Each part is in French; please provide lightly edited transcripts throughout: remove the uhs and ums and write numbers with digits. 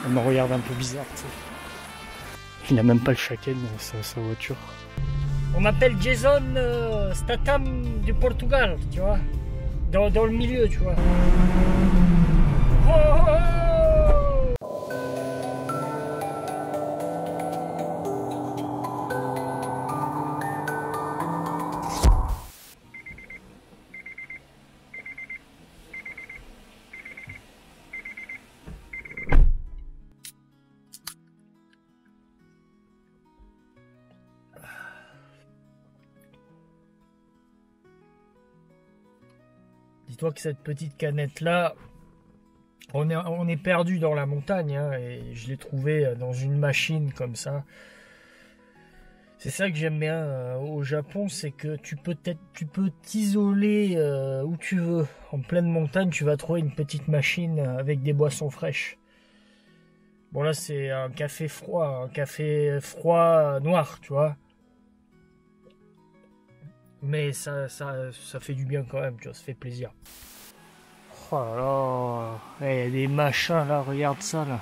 On me regarde un peu bizarre, tu sais. Il n'a même pas le châtain, sa voiture. On m'appelle Jason Statham du Portugal, tu vois. Dans le milieu, tu vois. Oh, oh, oh. Dis-toi que cette petite canette là, on est perdu dans la montagne, hein, et je l'ai trouvée dans une machine comme ça. C'est ça que j'aime bien au Japon, c'est que tu peux t'isoler où tu veux. En pleine montagne, tu vas trouver une petite machine avec des boissons fraîches. Bon là c'est un café froid noir, tu vois. Mais ça fait du bien quand même, tu vois, ça fait plaisir. Oh là là, il y a des machins là, regarde ça là.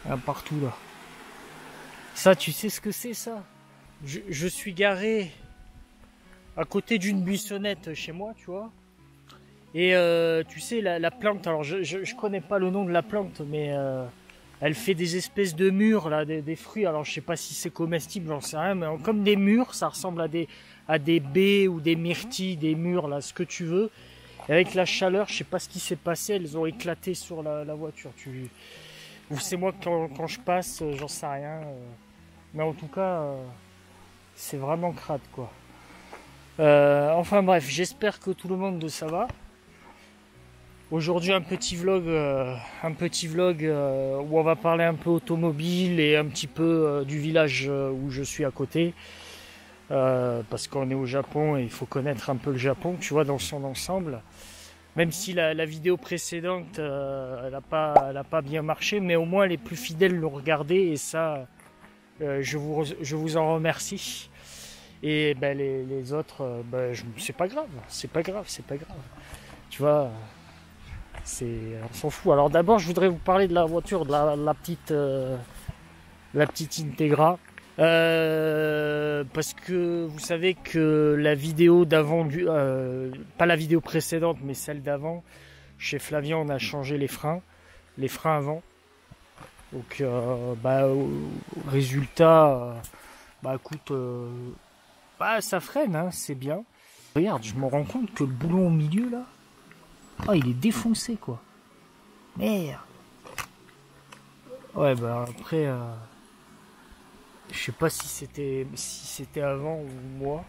Là, partout là. Ça, tu sais ce que c'est ça? Je suis garé à côté d'une buissonnette chez moi, tu vois. Et tu sais, la plante, alors je connais pas le nom de la plante, mais elle fait des espèces de murs, là, des fruits. Alors je sais pas si c'est comestible, j'en sais rien, mais comme des murs, ça ressemble à des baies ou des myrtilles, des murs, là, ce que tu veux. Et avec la chaleur, je sais pas ce qui s'est passé, elles ont éclaté sur la voiture. Ou c'est moi quand je passe, j'en sais rien. Mais en tout cas, c'est vraiment crade, quoi. Enfin bref, j'espère que tout le monde ça va. Aujourd'hui un petit vlog où on va parler un peu automobile et un petit peu du village où je suis à côté. Parce qu'on est au Japon et il faut connaître un peu le Japon, tu vois, dans son ensemble. Même si la vidéo précédente, elle a pas bien marché, mais au moins les plus fidèles l'ont regardé et ça, je vous en remercie. Et ben, les autres, c'est pas grave. Tu vois, on s'en fout. Alors d'abord, je voudrais vous parler de la voiture, de la petite Integra. Parce que vous savez que la vidéo d'avant, pas la vidéo précédente, mais celle d'avant, chez Flavien, on a changé les freins avant. Donc, résultat, écoute, ça freine, hein, c'est bien. Regarde, je me rends compte que le boulon au milieu là, il est défoncé quoi. Merde. Ouais, après. Je sais pas si c'était avant ou moi.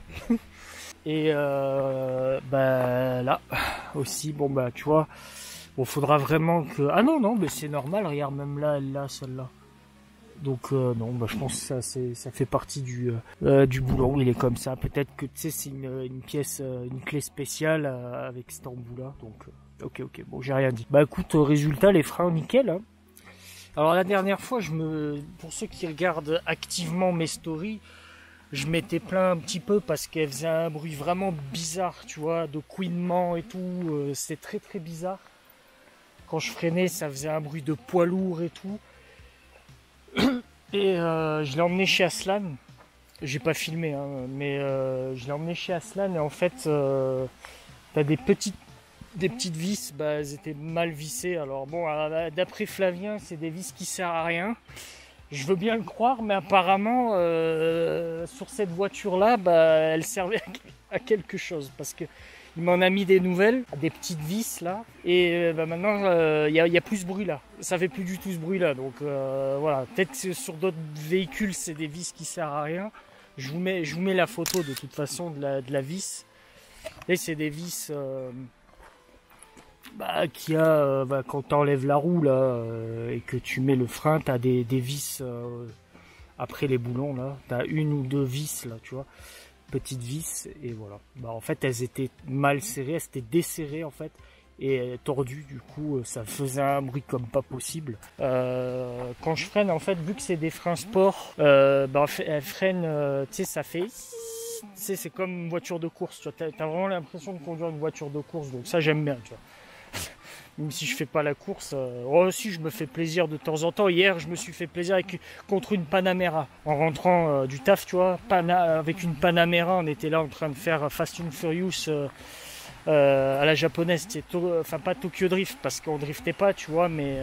Et là aussi, tu vois, faudra vraiment que... Ah non, mais c'est normal, regarde, même là, elle l'a, celle-là. Donc je pense que ça fait partie du boulon, il est comme ça. Peut-être que tu sais, c'est une pièce, une clé spéciale avec cet embout-là. Donc, ok, bon, j'ai rien dit. Écoute, résultat, les freins, nickel, hein. Alors la dernière fois, pour ceux qui regardent activement mes stories, je m'étais plaint un petit peu parce qu'elle faisait un bruit vraiment bizarre, tu vois, de couinement et tout. C'était très très bizarre. Quand je freinais, ça faisait un bruit de poids lourd et tout. Et je l'ai emmené chez Aslan. J'ai pas filmé, hein, mais je l'ai emmené chez Aslan et en fait, t'as des petites vis, elles étaient mal vissées. Alors bon, d'après Flavien, c'est des vis qui servent à rien. Je veux bien le croire, mais apparemment, sur cette voiture-là, elle servait à quelque chose. Parce que il m'en a mis des nouvelles, des petites vis là. Et maintenant, il y a plus ce bruit là. Ça fait plus du tout ce bruit là. Donc voilà, peut-être que sur d'autres véhicules, c'est des vis qui servent à rien. Je vous mets la photo de toute façon de la vis. Et c'est des vis... qui a quand tu enlèves la roue là et que tu mets le frein, tu as des vis après les boulons là, tu as une ou deux vis là, tu vois, petites vis, et voilà. En fait elles étaient mal serrées, elles étaient desserrées en fait et tordues, du coup ça faisait un bruit comme pas possible. Quand je freine en fait, vu que c'est des freins sport, elles freinent, tu sais, ça fait... c'est comme une voiture de course, tu vois, t'as vraiment l'impression de conduire une voiture de course, donc ça j'aime bien, tu vois. Même si je fais pas la course, aussi je me fais plaisir de temps en temps. Hier, je me suis fait plaisir contre une Panamera. En rentrant du taf, tu vois, avec une Panamera, on était là en train de faire Fast and Furious à la japonaise. Enfin, pas Tokyo Drift, parce qu'on driftait pas, tu vois, mais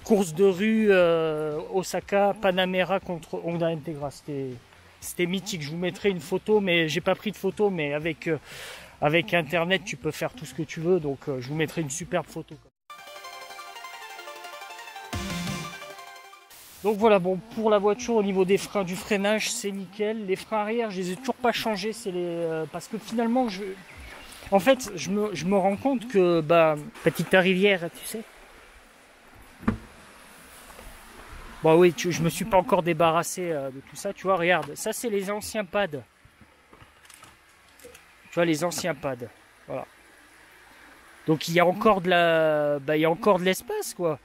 course de rue Osaka, Panamera contre Honda Integra. C'était mythique. Je vous mettrai une photo, mais j'ai pas pris de photo, mais avec internet tu peux faire tout ce que tu veux, donc je vous mettrai une superbe photo. Donc voilà, bon, pour la voiture, au niveau des freins, du freinage, c'est nickel. Les freins arrière, je les ai toujours pas changés, parce que finalement en fait je me rends compte que petite rivière, tu sais. Bon oui, je me suis pas encore débarrassé de tout ça, tu vois, regarde, ça c'est les anciens pads. Tu vois, les anciens pads. Voilà. Donc il y a encore de l'espace, quoi.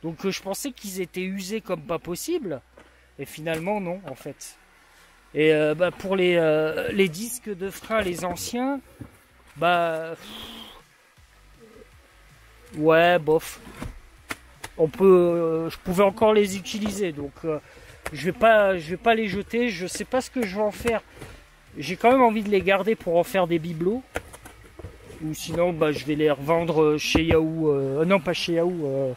Donc je pensais qu'ils étaient usés comme pas possible. Et finalement non, en fait. Et pour les disques de frein, les anciens, ouais, bof. Je pouvais encore les utiliser. Donc je vais pas les jeter. Je sais pas ce que je vais en faire. J'ai quand même envie de les garder pour en faire des bibelots. Ou sinon, je vais les revendre chez Yahoo. Non, pas chez Yahoo.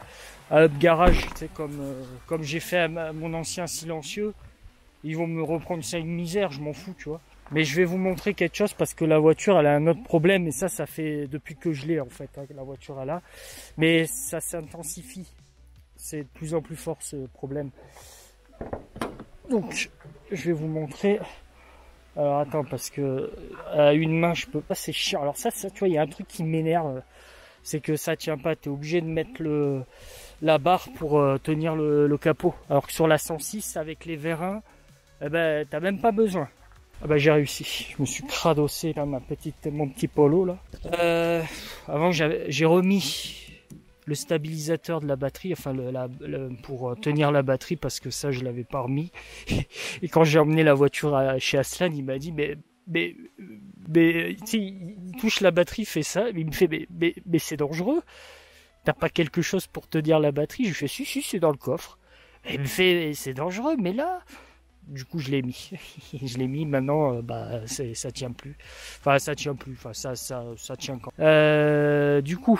À Up Garage, tu sais, comme j'ai fait à mon ancien silencieux. Ils vont me reprendre ça une misère, je m'en fous, tu vois. Mais je vais vous montrer quelque chose parce que la voiture, elle a un autre problème. Et ça fait depuis que je l'ai, en fait, hein, la voiture, elle a. Mais ça s'intensifie. C'est de plus en plus fort, ce problème. Donc, je vais vous montrer... Alors attends, parce que à une main je peux pas, c'est chiant. Alors ça tu vois, il y a un truc qui m'énerve, c'est que ça tient pas, tu es obligé de mettre la barre pour tenir le capot. Alors que sur la 106 avec les vérins, t'as même pas besoin. J'ai réussi, je me suis cradossé là mon petit polo là. Avant j'ai remis le stabilisateur de la batterie, enfin pour tenir la batterie, parce que ça je l'avais pas remis. Et quand j'ai emmené la voiture chez Aslan, il m'a dit mais tu sais, il touche la batterie, fait ça, il me fait mais c'est dangereux. T'as pas quelque chose pour tenir la batterie? Je lui fais si c'est dans le coffre. Et il me fait c'est dangereux, mais là. Du coup, je l'ai mis. Je l'ai mis. Maintenant, ça tient plus. Enfin, ça tient plus. Enfin, ça tient quand. Du coup,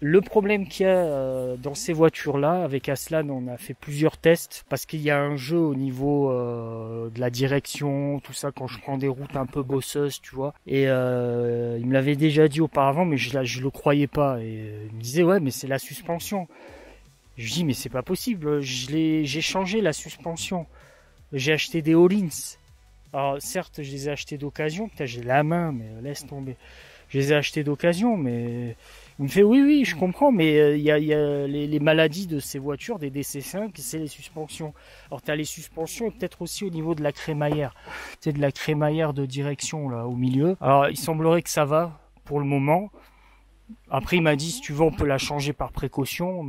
le problème qu'il y a dans ces voitures-là, avec Aslan, on a fait plusieurs tests parce qu'il y a un jeu au niveau de la direction, tout ça, quand je prends des routes un peu bosseuses, tu vois. Et il me l'avait déjà dit auparavant, mais je le croyais pas. Et il me disait ouais, mais c'est la suspension. Je dis mais c'est pas possible. J'ai changé la suspension. J'ai acheté des Öhlins. Alors certes, je les ai achetés d'occasion. Putain, j'ai la main, mais laisse tomber. Je les ai achetés d'occasion, mais il me fait oui, je comprends, mais il y a les maladies de ces voitures, des DC5, c'est les suspensions. Alors tu as les suspensions et peut-être aussi au niveau de la crémaillère. C'est de la crémaillère de direction là au milieu. Alors il semblerait que ça va pour le moment. Après il m'a dit si tu veux on peut la changer par précaution.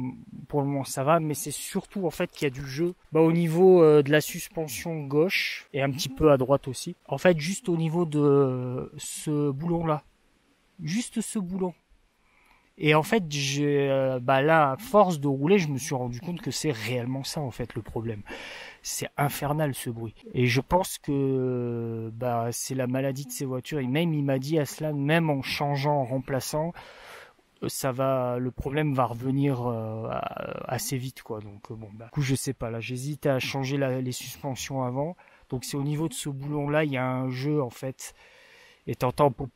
Pour le moment ça va, mais c'est surtout en fait qu'il y a du jeu au niveau de la suspension gauche et un petit peu à droite aussi. En fait juste au niveau de ce boulon là. Juste ce boulon. Et en fait, là, à force de rouler, je me suis rendu compte que c'est réellement ça, en fait, le problème. C'est infernal, ce bruit. Et je pense que c'est la maladie de ces voitures. Et même, il m'a dit, Aslan, même en changeant, en remplaçant, le problème va revenir assez vite, quoi. Donc, du coup, je sais pas. Là, j'hésite à changer les suspensions avant. Donc, c'est au niveau de ce boulon-là, il y a un jeu, en fait. Et t'entends pop,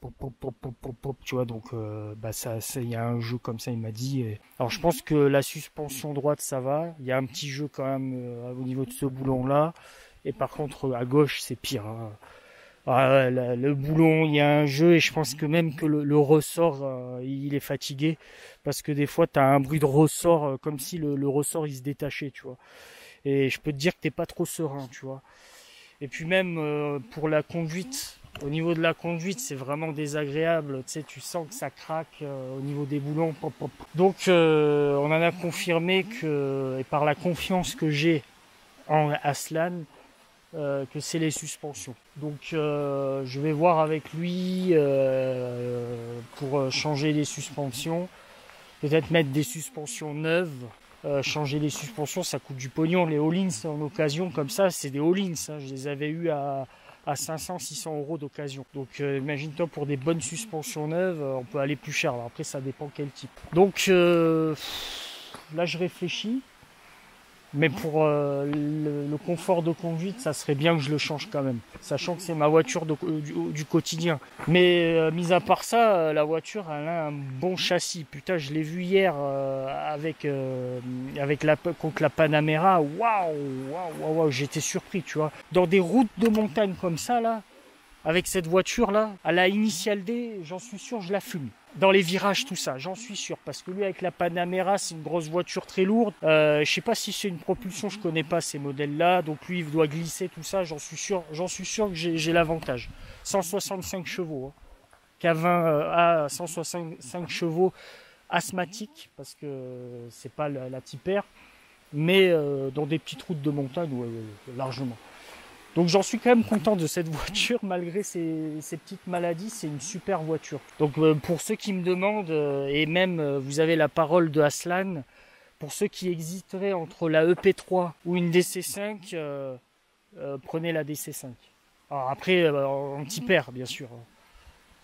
tu vois, donc il y a un jeu comme ça, il m'a dit. Alors je pense que la suspension droite ça va, il y a un petit jeu quand même au niveau de ce boulon là, et par contre à gauche c'est pire. Hein. Le boulon, il y a un jeu, et je pense que même que le ressort il est fatigué, parce que des fois t'as un bruit de ressort comme si le ressort il se détachait, tu vois. Et je peux te dire que t'es pas trop serein, tu vois. Et puis même pour la conduite. Au niveau de la conduite, c'est vraiment désagréable. Tu sais, tu sens que ça craque au niveau des boulons. Pop, pop. Donc, on en a confirmé que, et par la confiance que j'ai en Aslan, que c'est les suspensions. Donc je vais voir avec lui pour changer les suspensions, peut-être mettre des suspensions neuves. Changer les suspensions, ça coûte du pognon. Les all-ins en occasion comme ça, c'est des all-ins, hein. Je les avais eu à 500-600 euros d'occasion. Donc imagine-toi, pour des bonnes suspensions neuves, on peut aller plus cher. Alors, après, ça dépend quel type. Donc là, je réfléchis. Mais pour le confort de conduite, ça serait bien que je le change quand même, sachant que c'est ma voiture du quotidien. Mais mis à part ça, la voiture, elle a un bon châssis. Putain, je l'ai vu hier contre la Panamera. Waouh, j'étais surpris, tu vois. Dans des routes de montagne comme ça, là, avec cette voiture-là, à la Initial D, j'en suis sûr, je la fume. Dans les virages, tout ça, j'en suis sûr. Parce que lui, avec la Panamera, c'est une grosse voiture très lourde. Je sais pas si c'est une propulsion, je connais pas ces modèles-là. Donc lui, il doit glisser, tout ça, j'en suis sûr que j'ai l'avantage. 165 chevaux. Hein. K20 à 165 chevaux asthmatique, parce que c'est pas la Type R. Mais dans des petites routes de montagne, ouais, largement. Donc j'en suis quand même content de cette voiture, malgré ses petites maladies, c'est une super voiture. Donc pour ceux qui me demandent, et même vous avez la parole de Aslan, pour ceux qui hésiteraient entre la EP3 ou une DC5, prenez la DC5. Alors après, en Type R, bien sûr,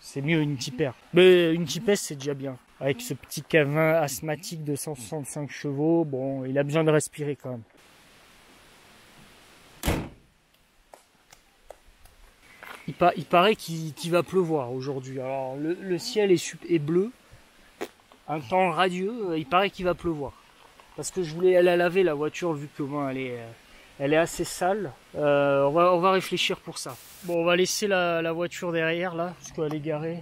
c'est mieux une Type R. Mais une Type S, c'est déjà bien. Avec ce petit K20 asthmatique de 165 chevaux, bon, il a besoin de respirer quand même. Il paraît qu'il va pleuvoir aujourd'hui. Alors le ciel est bleu, un temps radieux, il paraît qu'il va pleuvoir. Parce que je voulais aller la laver la voiture, vu que bon, elle est assez sale. On va réfléchir pour ça. Bon, on va laisser la voiture derrière là, parce qu'elle est garée.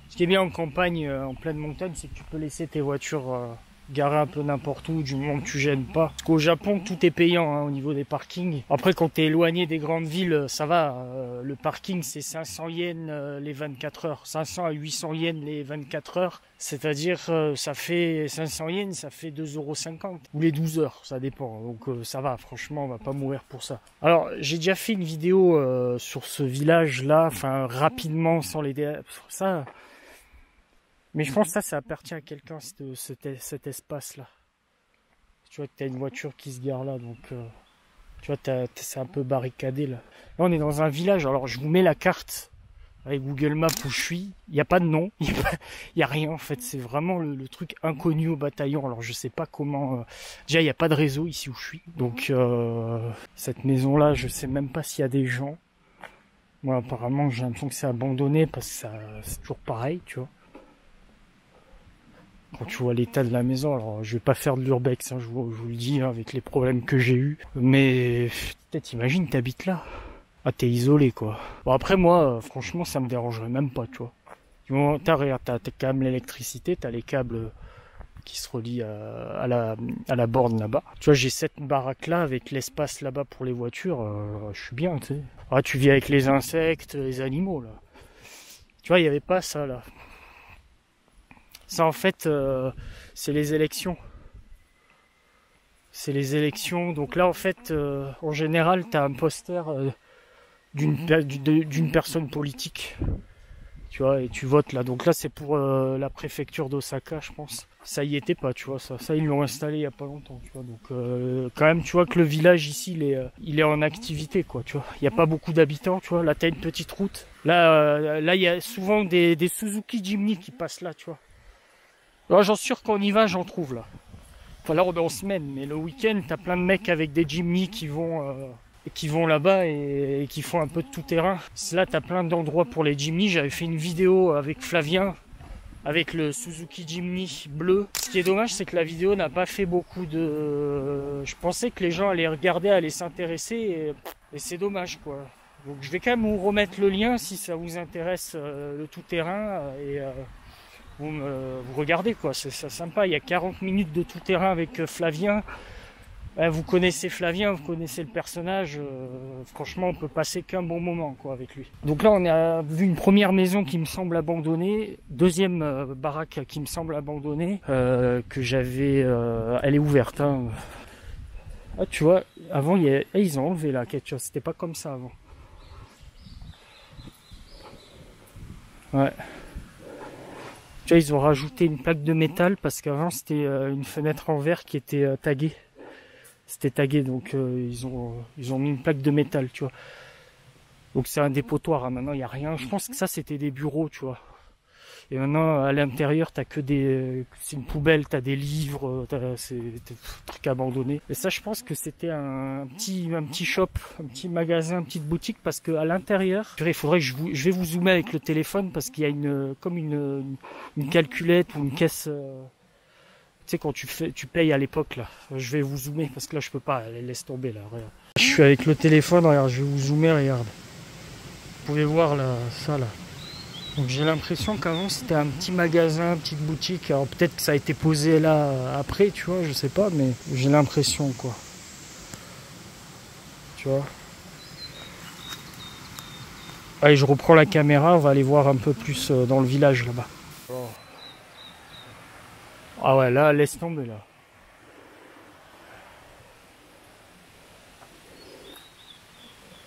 Ce qui est bien en campagne, en pleine montagne, c'est que tu peux laisser tes voitures garer un peu n'importe où, du moment que tu gênes pas. Parce qu'au Japon, tout est payant hein, au niveau des parkings. Après, quand t'es éloigné des grandes villes, ça va. Le parking, c'est 500 yens les 24 heures. 500 à 800 yens les 24 heures. C'est-à-dire, ça fait 500 yens, ça fait 2,50 €. Ou les 12 heures, ça dépend. Donc ça va, franchement, on va pas mourir pour ça. Alors, j'ai déjà fait une vidéo sur ce village-là, enfin, rapidement, sans les sur ça. Mais je pense que ça appartient à quelqu'un, cet espace-là. Tu vois que tu as une voiture qui se gare là, donc tu vois, c'est un peu barricadé là. Là, on est dans un village, alors je vous mets la carte avec Google Maps où je suis. Il n'y a pas de nom, il n'y a rien en fait. C'est vraiment le truc inconnu au bataillon. Alors je sais pas comment... Déjà, il n'y a pas de réseau ici où je suis. Donc cette maison-là, je sais même pas s'il y a des gens. Moi, apparemment, j'ai l'impression que c'est abandonné parce que c'est toujours pareil, tu vois. Quand tu vois l'état de la maison, alors je vais pas faire de l'urbex, hein, je vous le dis, hein, avec les problèmes que j'ai eu. Mais peut-être imagine, t'habites là. Ah, t'es isolé quoi. Bon après moi, franchement, ça me dérangerait même pas, tu vois. Du moment t'as quand même l'électricité, t'as les câbles qui se relient à la borne là-bas. Tu vois, j'ai cette baraque là avec l'espace là-bas pour les voitures, je suis bien, tu sais. Ah, tu vis avec les insectes, les animaux là. Tu vois, il y avait pas ça là. Ça, en fait, c'est les élections. C'est les élections. Donc là, en fait, en général, tu as un poster d'une personne politique. Tu vois, et tu votes là. Donc là, c'est pour la préfecture d'Osaka, je pense. Ça y était pas, tu vois. Ça ils l'ont installé il y a pas longtemps, tu vois. Donc quand même, tu vois que le village ici, il est en activité, quoi, tu vois. Il n'y a pas beaucoup d'habitants, tu vois. Là, tu as une petite route. Là, il y a souvent des Suzuki Jimny qui passent là, tu vois. Alors, j'en suis sûr qu'on y va, j'en trouve là. Enfin là on est en semaine, mais le week-end t'as plein de mecs avec des Jimny qui vont là-bas et qui font un peu de tout terrain. Là t'as plein d'endroits pour les Jimny. J'avais fait une vidéo avec Flavien avec le Suzuki Jimny bleu. Ce qui est dommage, c'est que la vidéo n'a pas fait beaucoup de... Je pensais que les gens allaient regarder, allaient s'intéresser et c'est dommage quoi. Donc je vais quand même vous remettre le lien si ça vous intéresse, le tout terrain, et vous regardez quoi, c'est sympa. Il y a 40 minutes de tout terrain avec Flavien. Vous connaissez Flavien, vous connaissez le personnage, franchement on peut passer qu'un bon moment quoi avec lui. Donc là on a vu une première maison qui me semble abandonnée, deuxième baraque qui me semble abandonnée, que j'avais, elle est ouverte hein. Ah, tu vois, avant, ils ont enlevé la ketchup. C'était pas comme ça avant. Ouais. Tu vois, ils ont rajouté une plaque de métal parce qu'avant, c'était une fenêtre en verre qui était taguée. C'était tagué, donc ils ont mis une plaque de métal, tu vois. Donc c'est un dépotoir, hein. Maintenant, il n'y a rien. Je pense que ça, c'était des bureaux, tu vois. Et maintenant, à l'intérieur, t'as que c'est une poubelle, t'as des livres, c'est des trucs abandonnés. Et ça, je pense que c'était un petit shop, un petit magasin, une petite boutique, parce que à l'intérieur, il faudrait que je vais vous zoomer avec le téléphone, parce qu'il y a comme une calculette ou une caisse, tu sais, quand tu payes à l'époque, là. Je vais vous zoomer, parce que là, je peux pas, laisse tomber, là, regarde. Je suis avec le téléphone, regarde, je vais vous zoomer, regarde. Vous pouvez voir, là, ça, là. Donc j'ai l'impression qu'avant c'était un petit magasin, une petite boutique. Alors peut-être que ça a été posé là après, tu vois, je sais pas, mais j'ai l'impression quoi. Tu vois. Allez, je reprends la caméra, on va aller voir un peu plus dans le village là-bas. Oh. Ah ouais, là, laisse tomber là.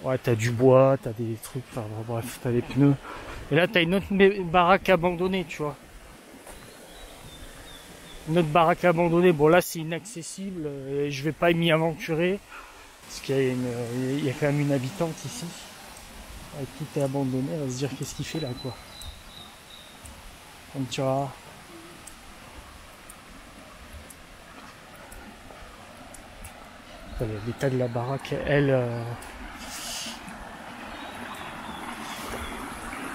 Ouais, t'as du bois, t'as des trucs, enfin bref, t'as des pneus. Et là, t'as une autre baraque abandonnée, tu vois. Une autre baraque abandonnée. Bon, là, c'est inaccessible. Et je vais pas m'y aventurer. Parce qu'il y a quand même une habitante ici. Tout est abandonné. Elle va se dire qu'est-ce qu'il fait là, quoi. Comme tu vois. L'état de la baraque, elle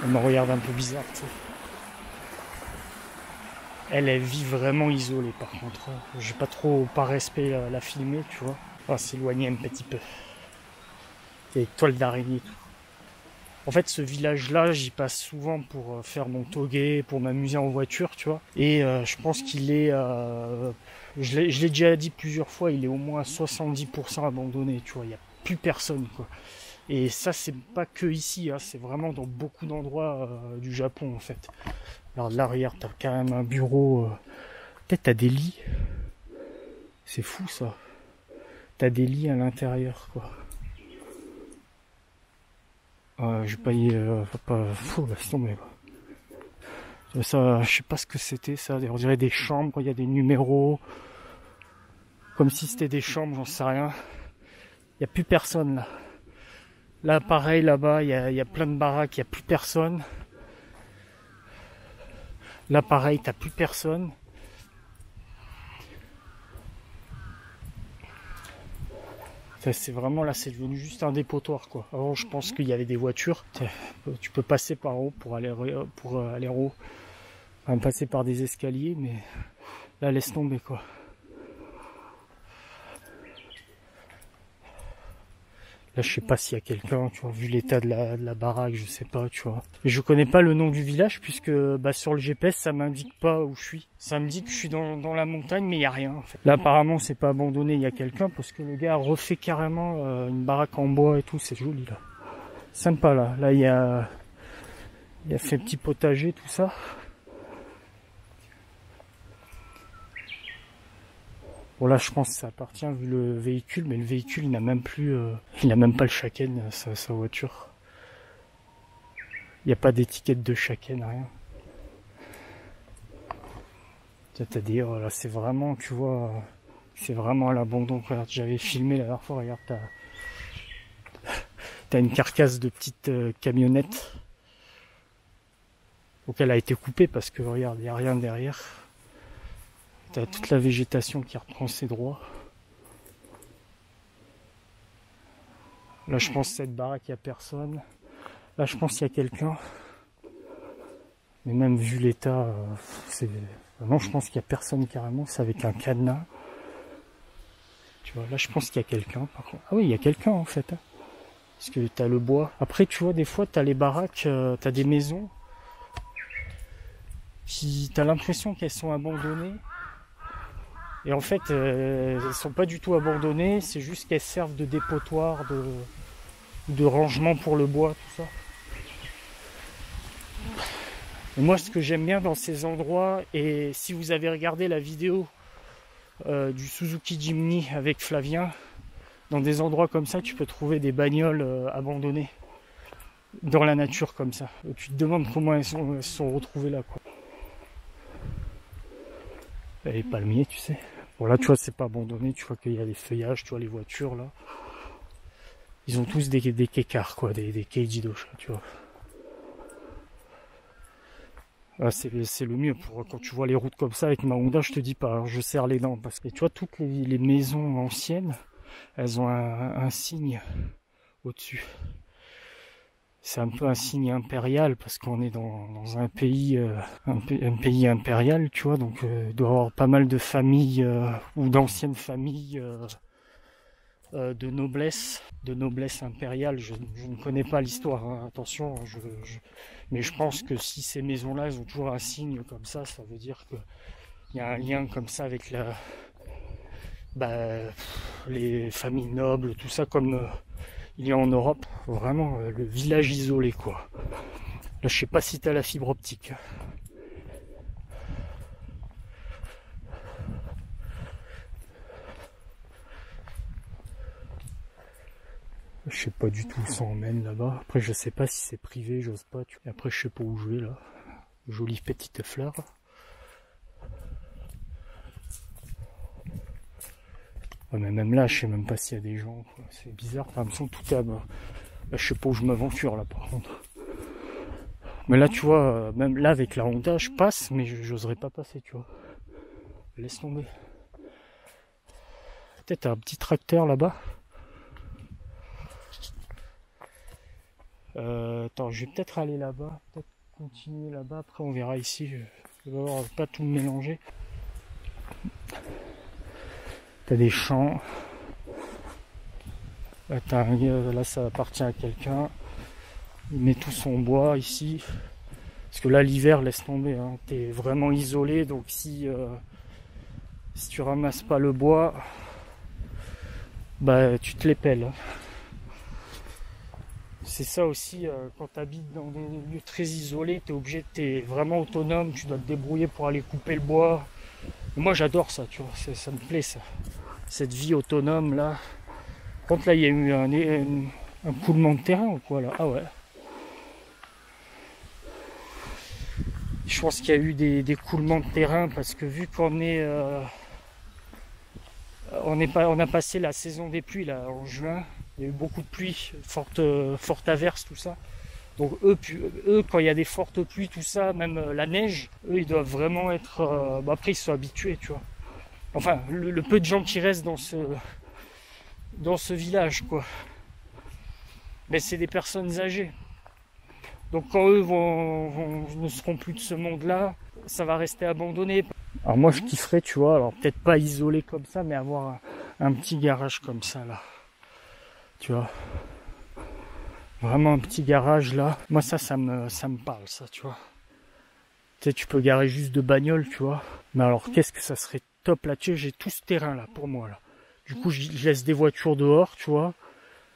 me regarde un peu bizarre, tu sais. Elle vit vraiment isolée par contre. J'ai pas trop, par respect, la filmer, tu vois. On va s'éloigner un petit peu. Des toiles d'araignée, tout. En fait, ce village-là, j'y passe souvent pour faire mon togé, pour m'amuser en voiture, tu vois. Et je pense qu'il est, je l'ai déjà dit plusieurs fois, il est au moins 70% abandonné, tu vois. Il n'y a plus personne, quoi. Et ça, c'est pas que ici, hein, c'est vraiment dans beaucoup d'endroits du Japon, en fait. Alors là, regarde, t'as quand même un bureau. Peut-être t'as des lits. C'est fou, ça. T'as des lits à l'intérieur, quoi. Je vais pas y... laisse tomber, quoi. Ça, je sais pas ce que c'était, ça. On dirait des chambres, il y a des numéros. Comme si c'était des chambres, j'en sais rien. Il n'y a plus personne, là. Là, pareil, là-bas, il y a plein de baraques, il n'y a plus personne. Là, pareil, t'as plus personne. C'est vraiment là, c'est devenu juste un dépotoir, quoi. Avant, je pense qu'il y avait des voitures. Tu peux passer par haut pour aller en haut. Enfin, passer par des escaliers, mais là, laisse tomber, quoi. Là, je sais pas s'il y a quelqu'un, tu vois, vu l'état de la baraque, je sais pas, tu vois. Et je connais pas le nom du village puisque sur le GPS, ça m'indique pas où je suis. Ça me dit que je suis dans la montagne, mais il y a rien, en fait. Là, apparemment, c'est pas abandonné, il y a quelqu'un parce que le gars a refait carrément une baraque en bois et tout, c'est joli, là. Sympa, là. Là, il a fait petit potager, tout ça. Bon là je pense que ça appartient vu le véhicule, mais le véhicule il n'a même plus, il n'a même pas le Shaken, sa voiture. Il n'y a pas d'étiquette de Shaken, rien. T'as dit, oh là c'est vraiment, tu vois, c'est vraiment à l'abandon. Regarde, j'avais filmé la dernière fois, regarde, t'as une carcasse de petite camionnette. Donc elle a été coupée parce que regarde, il n'y a rien derrière. T'as toute la végétation qui reprend ses droits. Là, je pense que cette baraque, il n'y a personne. Là, je pense qu'il y a quelqu'un. Mais même vu l'état, non, je pense qu'il n'y a personne carrément. C'est avec un cadenas. Tu vois, là, je pense qu'il y a quelqu'un. Par contre. Ah oui, il y a quelqu'un en fait. Hein. Parce que t'as le bois. Après, tu vois, des fois, t'as les baraques, t'as des maisons qui, t'as l'impression qu'elles sont abandonnées. Et en fait, elles sont pas du tout abandonnées, c'est juste qu'elles servent de dépotoir, de rangement pour le bois, tout ça. Et moi, ce que j'aime bien dans ces endroits, et si vous avez regardé la vidéo du Suzuki Jimny avec Flavien, dans des endroits comme ça, tu peux trouver des bagnoles abandonnées dans la nature comme ça. Et tu te demandes comment elles se sont retrouvées là, quoi. Et les palmiers, tu sais. Bon là, tu vois, c'est pas abandonné, tu vois qu'il y a les feuillages, tu vois les voitures là. Ils ont tous des kékars, quoi, des keiji dosha, tu vois. Ah, c'est le mieux pour quand tu vois les routes comme ça avec ma Honda, je te dis pas, alors je serre les dents parce que tu vois toutes les maisons anciennes, elles ont un signe au-dessus. C'est un peu un signe impérial parce qu'on est dans un pays un pays impérial, tu vois, donc il doit y avoir pas mal de familles ou d'anciennes familles de noblesse impériale. Je ne connais pas l'histoire, hein, attention, mais je pense que si ces maisons-là, elles ont toujours un signe comme ça veut dire qu'il y a un lien comme ça avec les familles nobles, tout ça, comme il y a en Europe, vraiment le village isolé, quoi. Là, je sais pas si t'as la fibre optique. Je sais pas du tout où ça emmène là-bas. Après, je sais pas si c'est privé, j'ose pas. Et après, je sais pas où je vais là. Jolie petite fleur. Ouais, mais même là, je sais même pas s'il y a des gens, quoi. C'est bizarre. Enfin, me semble tout à bas. Là, je sais pas où je m'aventure là, par contre. Mais là, tu vois, même là, avec la Honda, je passe, mais j'oserais pas passer, tu vois. Laisse tomber. Peut-être un petit tracteur là-bas. Attends, je vais peut-être aller là-bas, peut-être continuer là-bas, après on verra ici, je vais voir, pas tout mélanger. T'as des champs, là, là ça appartient à quelqu'un, il met tout son bois ici, parce que là l'hiver laisse tomber, hein. T'es vraiment isolé, donc si tu ramasses pas le bois, bah tu te les pelles, hein. C'est ça aussi, quand tu habites dans des lieux très isolés, t'es vraiment autonome, tu dois te débrouiller pour aller couper le bois. Et moi j'adore ça, tu vois, ça me plaît ça. Cette vie autonome là. Par contre là il y a eu un coulement de terrain ou quoi là? Ah ouais. Je pense qu'il y a eu des coulements de terrain parce que vu qu'on est on a passé la saison des pluies là en juin, il y a eu beaucoup de pluie, forte averse, tout ça. Donc eux, quand il y a des fortes pluies, tout ça, même la neige, eux ils doivent vraiment être. Après ils sont habitués, tu vois. Enfin, le peu de gens qui restent dans ce village, quoi. Mais c'est des personnes âgées. Donc quand eux ne seront plus de ce monde-là, ça va rester abandonné. Alors moi je kifferais, tu vois, alors peut-être pas isolé comme ça, mais avoir un petit garage comme ça là. Tu vois. Vraiment un petit garage là. Moi ça me parle ça, tu vois. Tu sais, tu peux garer juste de bagnole, tu vois. Mais alors qu'est-ce que ça serait top là-dessus, j'ai tout ce terrain là pour moi là. Du coup je laisse des voitures dehors, tu vois.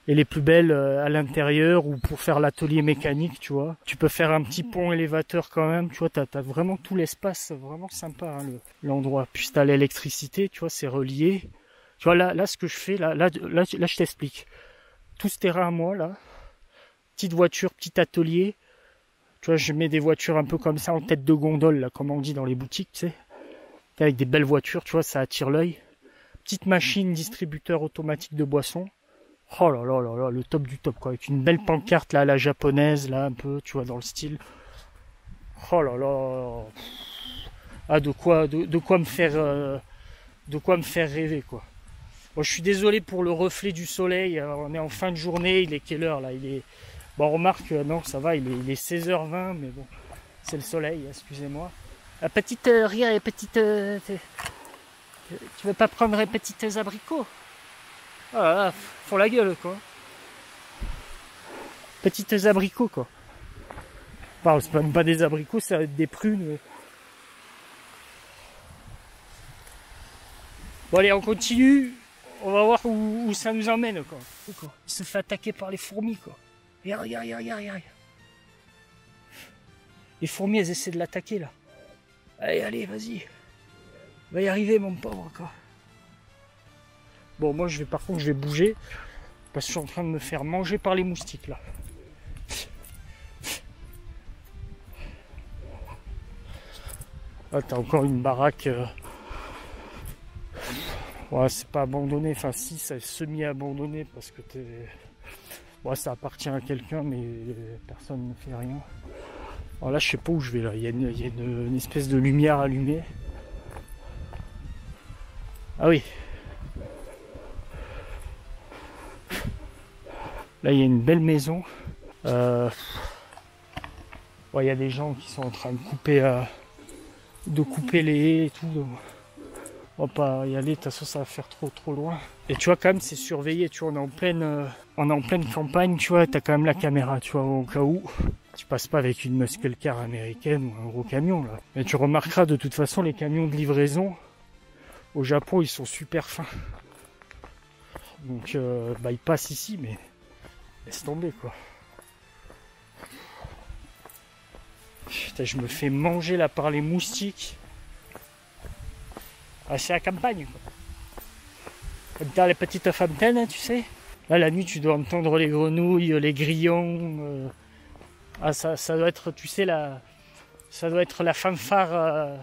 Et les plus belles à l'intérieur ou pour faire l'atelier mécanique, tu vois. Tu peux faire un petit pont élévateur quand même, tu vois, t'as vraiment tout l'espace, vraiment sympa hein, l'endroit. Puis t'as l'électricité, tu vois, c'est relié. Tu vois, là ce que je fais, là je t'explique. Tout ce terrain à moi, là, petite voiture, petit atelier. Tu vois, je mets des voitures un peu comme ça en tête de gondole, là, comme on dit dans les boutiques, tu sais. Avec des belles voitures, tu vois, ça attire l'œil. Petite machine distributeur automatique de boissons. Oh là là là là, le top du top, quoi. Avec une belle pancarte, là, à la japonaise, là, un peu, tu vois, dans le style. Oh là là. Ah, de quoi me faire rêver, quoi. Bon, je suis désolé pour le reflet du soleil. On est en fin de journée. Il est quelle heure, là? Bon, remarque, non, ça va, il est 16h20, mais bon, c'est le soleil, excusez-moi. Petite, regarde, petite... tu veux pas prendre les petites abricots? Ah là là, font la gueule, quoi. Petites abricots, quoi. Enfin, c'est même pas des abricots, ça va être des prunes. Mais... Bon, allez, on continue. On va voir où ça nous emmène, quoi. Il se fait attaquer par les fourmis, quoi. Et regarde. Les fourmis, elles essaient de l'attaquer, là. Allez, vas-y. Va y arriver, mon pauvre, quoi. Bon, moi, par contre, je vais bouger. Parce que je suis en train de me faire manger par les moustiques, là. Ah, t'as encore une baraque. Ouais, c'est pas abandonné. Enfin, si, c'est semi-abandonné parce que ouais, ça appartient à quelqu'un, mais personne ne fait rien. Alors là, je sais pas où je vais, là. Il y a une espèce de lumière allumée. Ah oui. Là, il y a une belle maison. Ouais, il y a des gens qui sont en train de couper les haies et tout. Donc on va pas y aller, de toute façon ça va faire trop loin. Et tu vois, quand même, c'est surveillé, tu vois, on est en pleine campagne, tu vois, t'as quand même la caméra, tu vois, au cas où. Tu passes pas avec une muscle car américaine ou un gros camion, là. Mais tu remarqueras, de toute façon, les camions de livraison, au Japon, ils sont super fins. Donc, ils passent ici, mais laisse tomber, quoi. Putain, je me fais manger là par les moustiques. Ah, c'est la campagne, quoi. Dans les petites fontaines, tu sais. Là, la nuit, tu dois entendre les grenouilles, les grillons. Ah, ça doit être, tu sais, ça doit être la fanfare.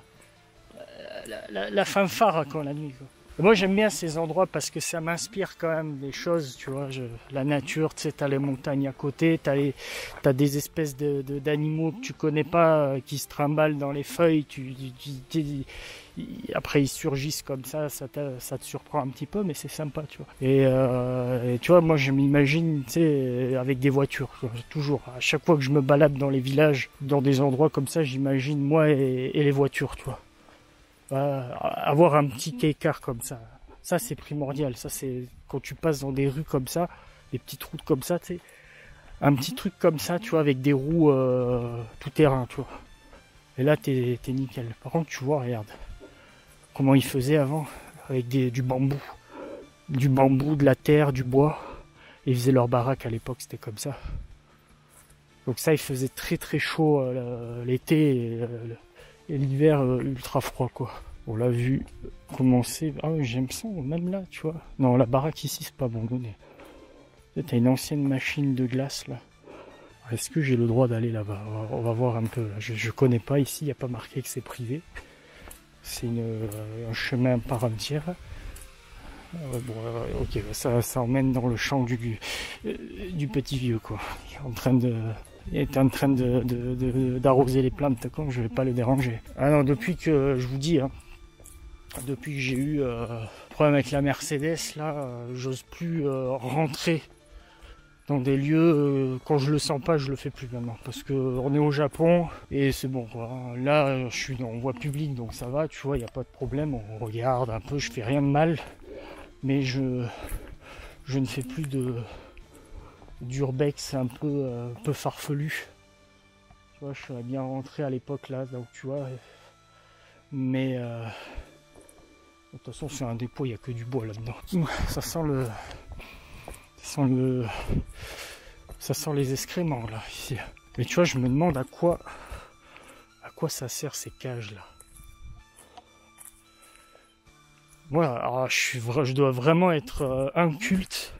La fanfare, quoi, la nuit, quoi. Et moi, j'aime bien ces endroits parce que ça m'inspire quand même des choses, tu vois. La nature, tu sais, t'as les montagnes à côté, t'as des espèces d'animaux que tu connais pas qui se trimballent dans les feuilles. Après, ils surgissent comme ça te surprend un petit peu, mais c'est sympa, tu vois. Et tu vois, moi, je m'imagine, tu sais, avec des voitures, quoi, toujours. À chaque fois que je me balade dans les villages, dans des endroits comme ça, j'imagine moi et les voitures, tu vois. Avoir un petit K-car comme ça c'est primordial. Ça, c'est quand tu passes dans des rues comme ça, des petites routes comme ça, tu sais, un petit truc comme ça, tu vois, avec des roues tout terrain, tu vois. Et là, t'es nickel. Par contre, tu vois, regarde comment ils faisaient avant avec du bambou, de la terre, du bois. Ils faisaient leur baraque à l'époque, c'était comme ça. Donc ça, il faisait très chaud l'été et l'hiver ultra froid, quoi. On l'a vu commencer. Ah oui, j'aime ça, même là, tu vois. Non, la baraque ici, c'est pas abandonné. T'as une ancienne machine de glace, là. Est-ce que j'ai le droit d'aller là-bas? On va voir un peu. Là. Je connais pas ici, il n'y a pas marqué que c'est privé. C'est un chemin par entière. Ok, ça emmène dans le champ du petit vieux, quoi. Il est en train d'arroser les plantes, quoi. Je vais pas le déranger. Ah non, depuis que, je vous dis, hein, depuis que j'ai eu problème avec la Mercedes, là, j'ose plus rentrer dans des lieux, quand je le sens pas, je le fais plus maintenant. Parce que on est au Japon et c'est bon, quoi. Là, je suis en voie publique, donc ça va, tu vois, il n'y a pas de problème. On regarde un peu, je fais rien de mal. Mais je ne fais plus d'urbex un peu farfelu. Tu vois, je serais bien rentré à l'époque là, donc tu vois. Mais de toute façon, c'est un dépôt, il n'y a que du bois là-dedans. Ça sent les excréments là ici. Mais tu vois, je me demande à quoi ça sert ces cages là. Voilà, alors je dois vraiment être inculte,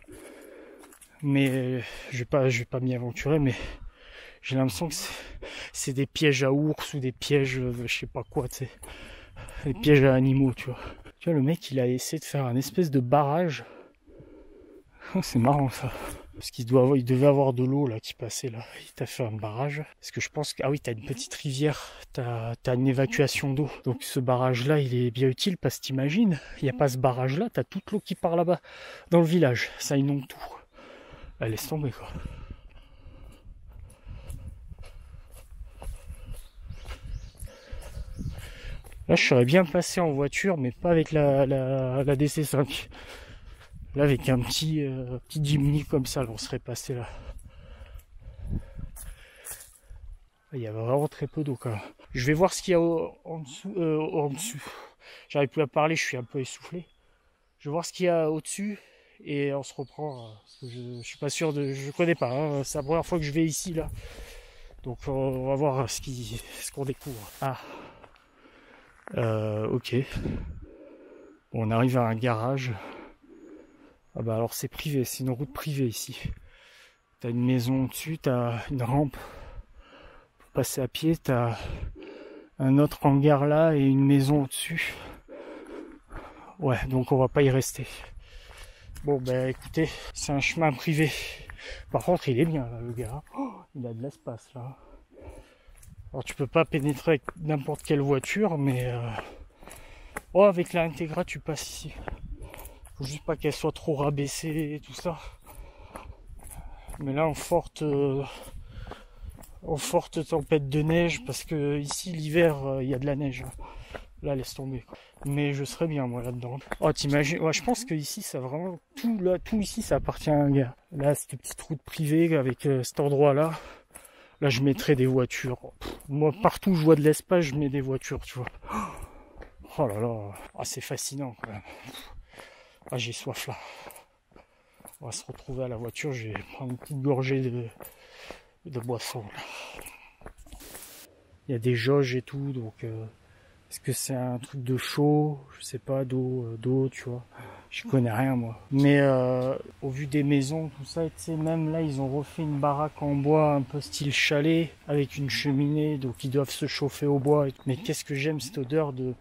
mais je vais pas m'y aventurer, mais j'ai l'impression que c'est des pièges à ours ou des pièges, je sais pas quoi, tu sais, des pièges à animaux, tu vois. Tu vois, le mec, il a essayé de faire un espèce de barrage. Oh, c'est marrant ça. Parce il devait avoir de l'eau là qui passait là. Il t'a fait un barrage. Parce que je pense que, ah oui, t'as une petite rivière, t'as une évacuation d'eau. Donc ce barrage là, il est bien utile parce que t'imagines, il n'y a pas ce barrage là, t'as toute l'eau qui part là-bas dans le village. Ça inonde tout. Elle laisse tomber, quoi. Là, je serais bien passé en voiture, mais pas avec la DC5. Là, avec un petit Jimny comme ça, là, on serait passé là. Il y a vraiment très peu d'eau quand même. Je vais voir ce qu'il y a en dessous. J'arrive plus à parler, je suis un peu essoufflé. Je vais voir ce qu'il y a au-dessus et on se reprend. Parce que je suis pas sûr je connais pas. Hein, c'est la première fois que je vais ici là. Donc on va voir ce qu'on découvre. Ah. Ok. Bon, on arrive à un garage. Ah bah alors c'est privé, c'est une route privée ici. T'as une maison au-dessus, t'as une rampe pour passer à pied, t'as un autre hangar là et une maison au-dessus. Ouais, donc on va pas y rester. Bon bah écoutez, c'est un chemin privé. Par contre il est bien là le gars. Oh, il a de l'espace là. Alors tu peux pas pénétrer avec n'importe quelle voiture, mais oh, avec la Integra tu passes ici. Faut juste pas qu'elle soit trop rabaissée et tout ça. Mais là en forte tempête de neige, parce que ici l'hiver il y a de la neige. Là laisse tomber quoi. Mais je serais bien moi là-dedans. Oh t'imagines, ouais, je pense que ici ça vraiment tout ici ça appartient à un gars. Là cette petite route privée avec cet endroit là. Là je mettrais des voitures. Moi partout où je vois de l'espace je mets des voitures, tu vois. Oh là là, ah, c'est fascinant quand même. Ah j'ai soif là. On va se retrouver à la voiture, je vais prendre une petite gorgée de boisson là. Il y a des jauges et tout, donc est-ce que c'est un truc de chaud, je sais pas, d'eau, tu vois. Je connais rien moi. Mais au vu des maisons, tout ça, tu sais, même là ils ont refait une baraque en bois un peu style chalet avec une cheminée, donc ils doivent se chauffer au bois. Mais qu'est-ce que j'aime cette odeur de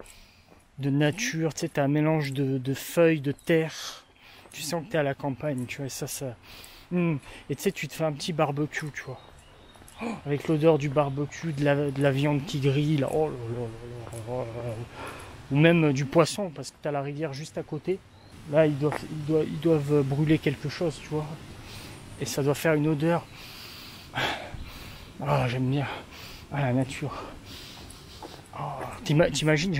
nature, tu sais, t'as un mélange de feuilles, de terre. Tu sens que t'es à la campagne, tu vois, et ça. Et tu sais, tu te fais un petit barbecue, tu vois. Oh, avec l'odeur du barbecue, de la viande qui grille, là. Oh là là là là. Ou même du poisson, parce que t'as la rivière juste à côté. Là, ils doivent brûler quelque chose, tu vois. Et ça doit faire une odeur. Ah, j'aime bien. Ah, la nature. Oh, t'imagines,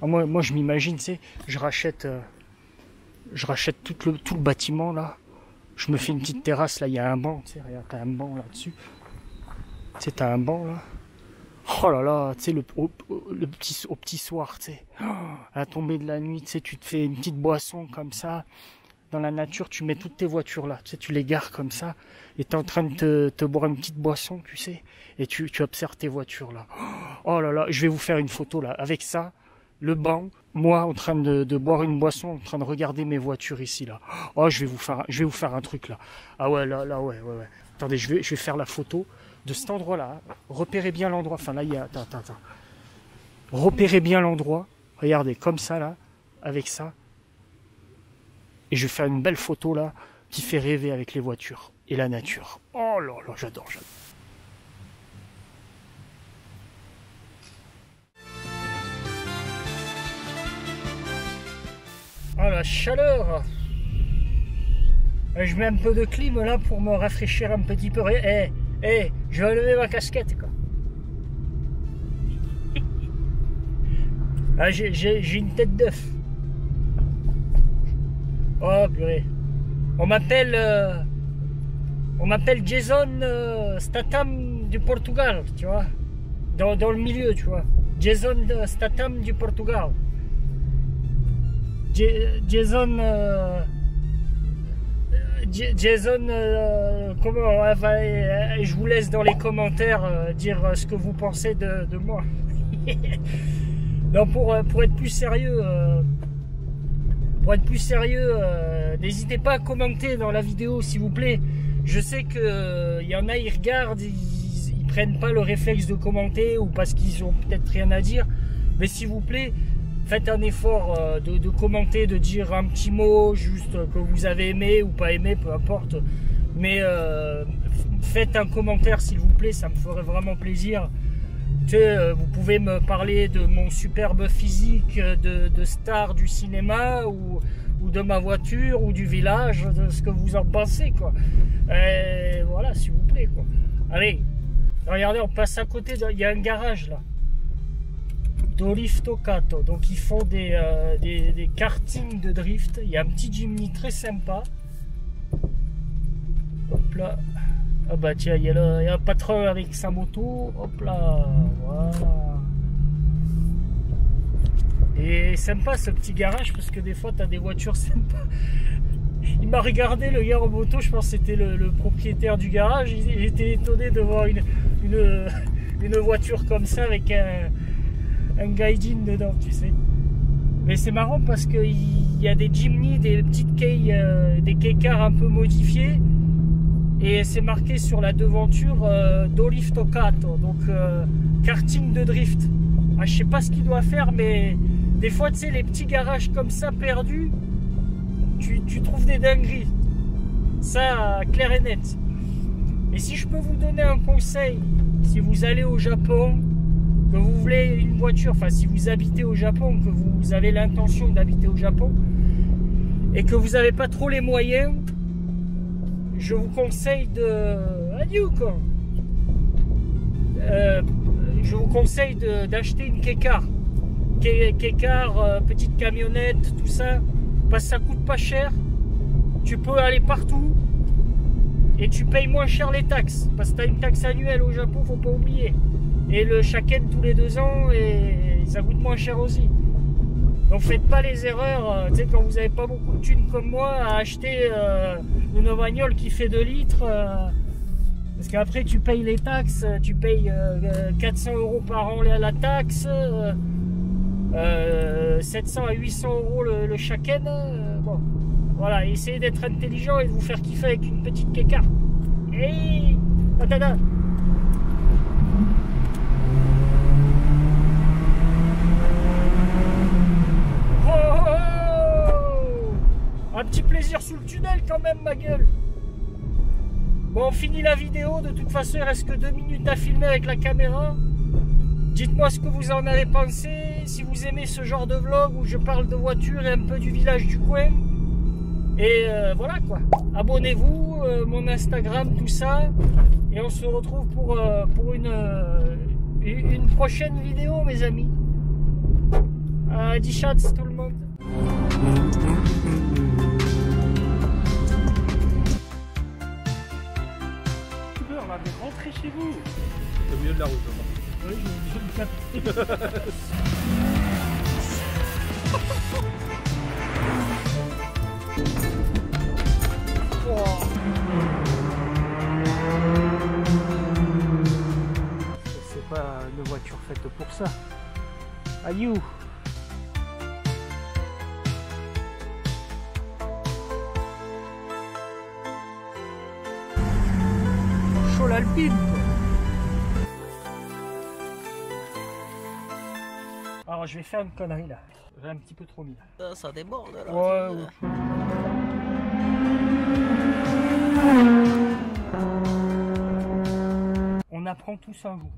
moi, je m'imagine, tu sais, je rachète tout le bâtiment, là. Je me fais une petite terrasse, là, il y a un banc, tu sais, regarde, t'as un banc là-dessus. Tu sais, t'as un banc, là. Oh là là, tu sais, au petit soir, tu sais. À la tombée de la nuit, tu sais, tu te fais une petite boisson comme ça. Dans la nature, tu mets toutes tes voitures là, tu sais, tu les gares comme ça. Et t'es en train de te boire une petite boisson, tu sais. Et tu observes tes voitures là. Oh là là, je vais vous faire une photo là, avec ça. Le banc, moi en train de boire une boisson, en train de regarder mes voitures ici là. Oh, je vais vous faire un truc là. Ah ouais, là, ouais. Attendez, je vais faire la photo de cet endroit là. Repérez bien l'endroit. Enfin là, il y a... Attends. Repérez bien l'endroit. Regardez, comme ça là, avec ça. Et je vais faire une belle photo là, qui fait rêver avec les voitures et la nature. Oh là là, j'adore. Oh la chaleur! Je mets un peu de clim là pour me rafraîchir un petit peu. Je vais enlever ma casquette quoi. Ah, j'ai une tête d'œuf. Oh purée. On m'appelle Jason Statham du Portugal, tu vois. Dans le milieu, tu vois. Jason Statham du Portugal. Jason, comment je vous laisse dans les commentaires dire ce que vous pensez de moi. Non, pour être plus sérieux, n'hésitez pas à commenter dans la vidéo s'il vous plaît. Je sais que y en a, ils regardent, ils prennent pas le réflexe de commenter ou parce qu'ils ont peut-être rien à dire, mais s'il vous plaît, faites un effort de commenter, de dire un petit mot, juste que vous avez aimé ou pas aimé, peu importe. Mais faites un commentaire s'il vous plaît, ça me ferait vraiment plaisir. Tu sais, vous pouvez me parler de mon superbe physique de star du cinéma ou de ma voiture ou du village, de ce que vous en pensez quoi. Et voilà, s'il vous plaît quoi. Allez, regardez, on passe à côté, il y a un garage là. Drift Tocato, donc ils font des kartings de drift. Il y a un petit Jimny très sympa. Hop là. Ah bah tiens, il y a un patron avec sa moto. Hop là, voilà. Et sympa ce petit garage parce que des fois tu as des voitures sympas. Il m'a regardé le gars en moto, je pense que c'était le propriétaire du garage. Il était étonné de voir une voiture comme ça avec un gaijin dedans, tu sais. Mais c'est marrant parce que il y a des Jimny, des petites des K-cars un peu modifiés. Et c'est marqué sur la devanture Drift Tocato, donc karting de drift. Ah, je sais pas ce qu'il doit faire, mais des fois, tu sais, les petits garages comme ça perdus, tu trouves des dingueries. Ça, clair et net. Et si je peux vous donner un conseil, si vous allez au Japon, que vous voulez une voiture, enfin si vous habitez au Japon, que vous avez l'intention d'habiter au Japon, et que vous n'avez pas trop les moyens, je vous conseille je vous conseille d'acheter une K-car. K-car, petite camionnette, tout ça, parce que ça coûte pas cher. Tu peux aller partout et tu payes moins cher les taxes, parce que tu as une taxe annuelle au Japon, faut pas oublier. Et le Shaken tous les 2 ans, et ça coûte moins cher aussi. Donc faites pas les erreurs, tu sais, quand vous n'avez pas beaucoup de thunes comme moi, à acheter une bagnole qui fait 2 litres, parce qu'après tu payes les taxes, tu payes 400 € par an la taxe, 700 à 800 € le Shaken. Bon, voilà, essayez d'être intelligent et de vous faire kiffer avec une petite K-car. Hey, patada. Un petit plaisir sous le tunnel quand même, ma gueule. Bon, on finit la vidéo. De toute façon, il reste que 2 minutes à filmer avec la caméra. Dites-moi ce que vous en avez pensé. Si vous aimez ce genre de vlog où je parle de voiture et un peu du village du coin. Et voilà quoi. Abonnez-vous, mon Instagram, tout ça. Et on se retrouve pour une prochaine vidéo, mes amis. Dis chats tout le monde. Rentrez chez vous. Au milieu de la route. Oui, je le capte. C'est pas une voiture faite pour ça. Ayou. L'Alpine. Alors je vais faire une connerie là. J'ai un petit peu trop mis là. Ça déborde là. Ouais. On apprend tous un jour.